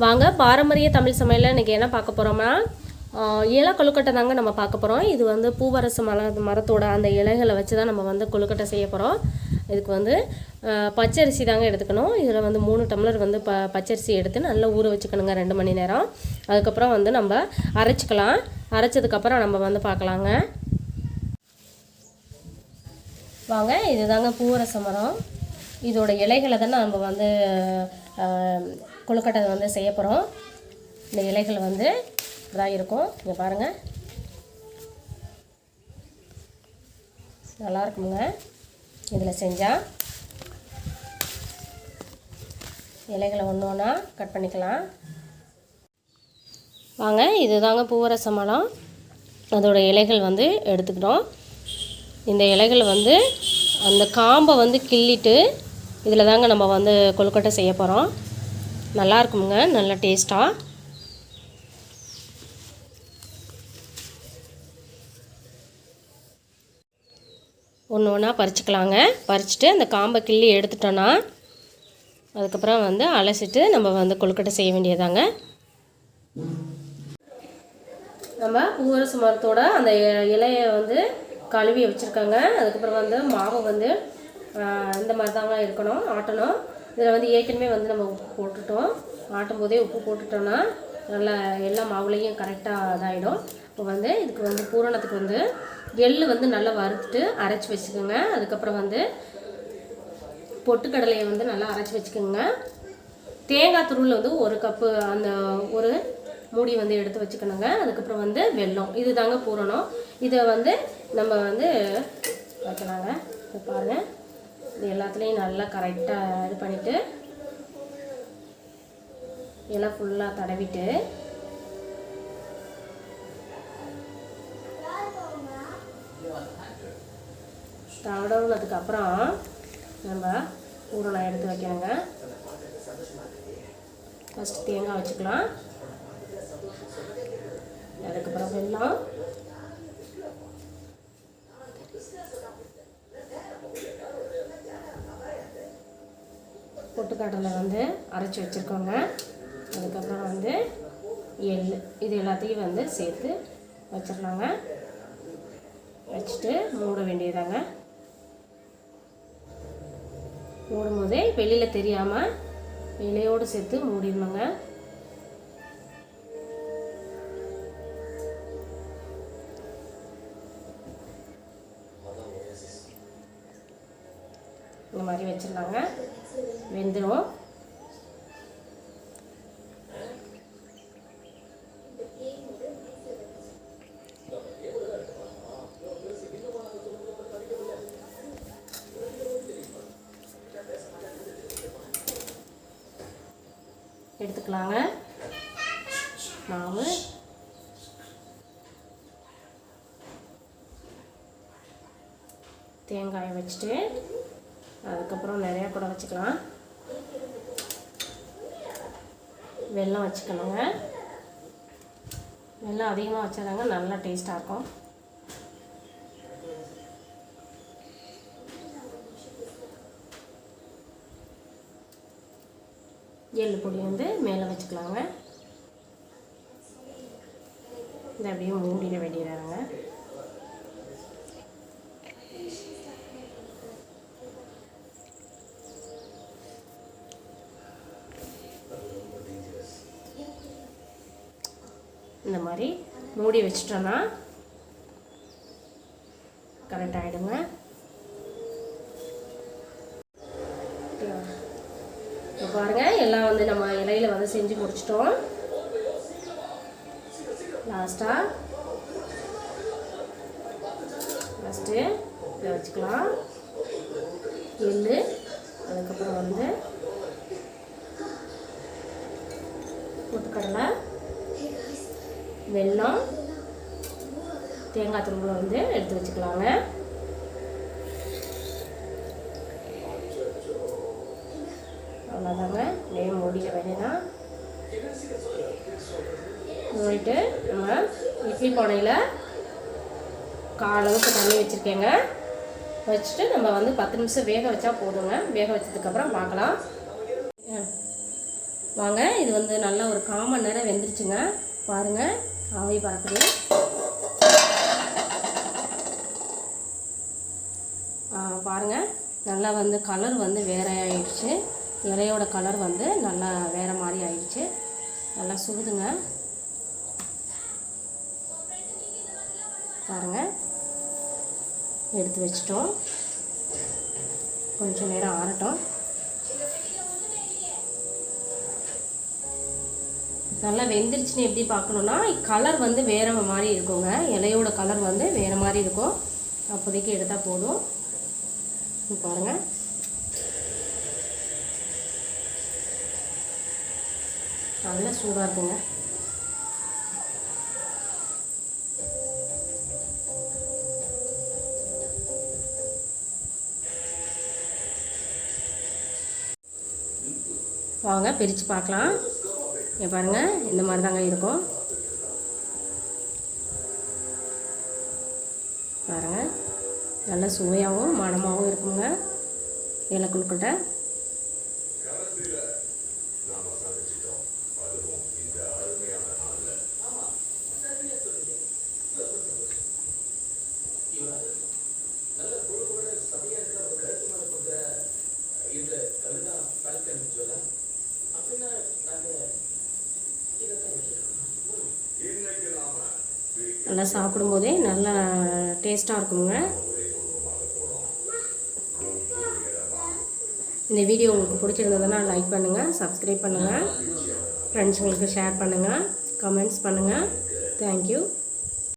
வாங்க பாரம்பரிய தமிழ் சமையலில் இன்றைக்கி என்ன பார்க்க போகிறோம்னா இலை கொழுக்கட்டை தாங்க நம்ம பார்க்க போகிறோம். இது வந்து பூவரசு மரத்தோட அந்த இலைகளை வச்சு தான் நம்ம வந்து கொழுக்கட்டை செய்ய போகிறோம். இதுக்கு வந்து பச்சரிசி தாங்க எடுத்துக்கணும். இதில் வந்து 3 டம்ளர் வந்து பச்சரிசி எடுத்து நல்லா ஊற வச்சுக்கணுங்க 2 மணி நேரம். அதுக்கப்புறம் வந்து நம்ம அரைச்சிக்கலாம். அரைச்சதுக்கப்புறம் நம்ம வந்து பார்க்கலாங்க. வாங்க, இது தாங்க பூவரச மரம். இதோட இலைகளை தானே நம்ம வந்து கொழுக்கட்டை வந்து செய்ய போகிறோம். இந்த இலைகள் வந்து இதாக இருக்கும். இங்கே பாருங்கள், நல்லா இருக்குங்க இதில் செஞ்சால். இலைகளை ஒன்று ஒன்றா கட் பண்ணிக்கலாம். வாங்க, இது தாங்க பூவரச மரம். அதோட இலைகள் வந்து எடுத்துக்கிட்டோம். இந்த இலைகள் வந்து அந்த காம்பை வந்து கிள்ளிட்டு இதில் தாங்க நம்ம வந்து கொழுக்கட்டை செய்ய போகிறோம். நல்லா இருக்குங்க, நல்ல டேஸ்ட்டாக. ஒன்று ஒன்றா பறிச்சுக்கலாங்க. பறிச்சுட்டு அந்த காம்பை கிள்ளி எடுத்துட்டோன்னா அதுக்கப்புறம் வந்து அலசிட்டு நம்ம வந்து கொழுக்கட்டை செய்ய வேண்டியதாங்க. நம்ம பூவரசு மரத்தோட அந்த இலையை வந்து கழுவி வச்சுருக்காங்க. அதுக்கப்புறம் வந்து மாவு வந்து இந்த மாதிரி தாங்க இருக்கணும், ஆட்டணும். இதில் வந்து ஏற்கனவே வந்து நம்ம உப்பு போட்டுட்டோம். ஆட்டும் போதே உப்பு போட்டுட்டோன்னா நல்லா எல்லா மாவுலேயும் கரெக்டாக இதாகிடும். இப்போ வந்து இதுக்கு வந்து பூரணத்துக்கு வந்து எள்ளு வந்து நல்லா வறுத்துட்டு அரைச்சி வச்சுக்கோங்க. அதுக்கப்புறம் வந்து பொட்டுக்கடலையை வந்து நல்லா அரைச்சி வச்சுக்கோங்க. தேங்காய் துருள் வந்து 1 கப்பு அந்த ஒரு மூடி வந்து எடுத்து வச்சுக்கணுங்க. அதுக்கப்புறம் வந்து வெல்லம், இது தாங்க பூரணம். இதை வந்து நம்ம வந்து வைக்கலாங்க. இப்போ பாருங்கள், இது எல்லாத்துலேயும் நல்லா கரெக்டாக இது பண்ணிவிட்டு எல்லாம் ஃபுல்லாக தடவிட்டு தடவுனதுக்கப்புறம் நம்ம பூரணம் எடுத்து வைக்கணுங்க. ஃபஸ்ட்டு தேங்காய் வச்சுக்கலாம். அதுக்கப்புறம் வெல்லம், பொட்டுக்கடலை வந்து அரைச்சி வச்சுருக்கோங்க. அதுக்கப்புறம் வந்து எள், இது எல்லாத்தையும் வந்து சேர்த்து வச்சிடலாங்க. வச்சுட்டு மூட வேண்டியதாங்க. மூடும் போதே வெளியில் தெரியாமல் இலையோடு சேர்த்து மூடிடணுங்க. இந்த மாதிரி வச்சிடலாங்க. வெந்துடும். எடுத்துக்கலாங்க மாவு. தேங்காயை வச்சுட்டு அதுக்கப்புறம் நிறையா கூட வச்சுக்கலாம். வெல்லம் வச்சுக்கணுங்க. வெல்லம் அதிகமாக வச்சாதாங்க நல்லா டேஸ்ட்டாக இருக்கும். எள்ளு பொடி வந்து மேலே வச்சுக்கலாங்க. இதை அப்படியே மூடிட வேண்டியதாங்க. இந்த மாதிரி மூடி வச்சிட்டோன்னா கரெக்ட் ஆகிடுங்க. இப்போ பாருங்கள், எல்லாம் வந்து நம்ம இலையில் வந்து செஞ்சு முடிச்சிட்டோம். ஃபஸ்ட்டு இதை வச்சுக்கலாம். எள்ளு, அதுக்கப்புறம் வந்து பொட்டுக்கடலை, வெல்லம், தேங்காய் துருவலை வந்து எடுத்து வச்சுக்கலாங்க. அவ்வளோதாங்க. நெய் மூடிட வேண்டியதான். மூடிட்டு நம்ம இட்லி பானையில் காலளவுக்கு தண்ணி வச்சுருக்கேங்க. வச்சுட்டு நம்ம வந்து 10 நிமிஷம் வேக வச்சா போதுங்க. வேக வச்சதுக்கப்புறம் பார்க்கலாம். வாங்க, இது வந்து நல்லா ஒரு 1/4 மணி நேரம் வெந்துருச்சுங்க. பாருங்கள், ஆவி பறக்குது. பாருங்கள், நல்லா வந்து கலர் வந்து வேறு ஆயிடுச்சு. இலையோட கலர் வந்து நல்லா வேறு மாதிரி ஆயிடுச்சு. நல்லா சுடுதுங்க. பாருங்கள், எடுத்து வச்சிட்டோம். கொஞ்சம் நேரம் ஆறட்டும். நல்லா வெந்துருச்சுன்னு எப்படி பார்க்கணுன்னா, கலர் வந்து வேறு மாதிரி இருக்குங்க. இலையோட கலர் வந்து வேறு மாதிரி இருக்கும். அப்போதைக்கு எடுத்தால் போதும். பாருங்கள், நல்லா சூடாக இருக்குங்க. வாங்க பிரித்து பார்க்கலாம். இங்கே பாருங்கள், இந்த மாதிரி தாங்க இருக்கும். பாருங்கள், நல்ல சுவையாகவும் மணமாகவும் இருக்குங்க இலை கொழுக்கட்டை. நல்லா சாப்பிடும்போதே நல்லா டேஸ்ட்டாக இருக்குங்க. இந்த வீடியோ உங்களுக்கு பிடிச்சிருந்ததுன்னா லைக் பண்ணுங்கள், சப்ஸ்கிரைப் பண்ணுங்கள், ஃப்ரெண்ட்ஸுங்களுக்கு ஷேர் பண்ணுங்கள், கமெண்ட்ஸ் பண்ணுங்கள். தேங்க்யூ.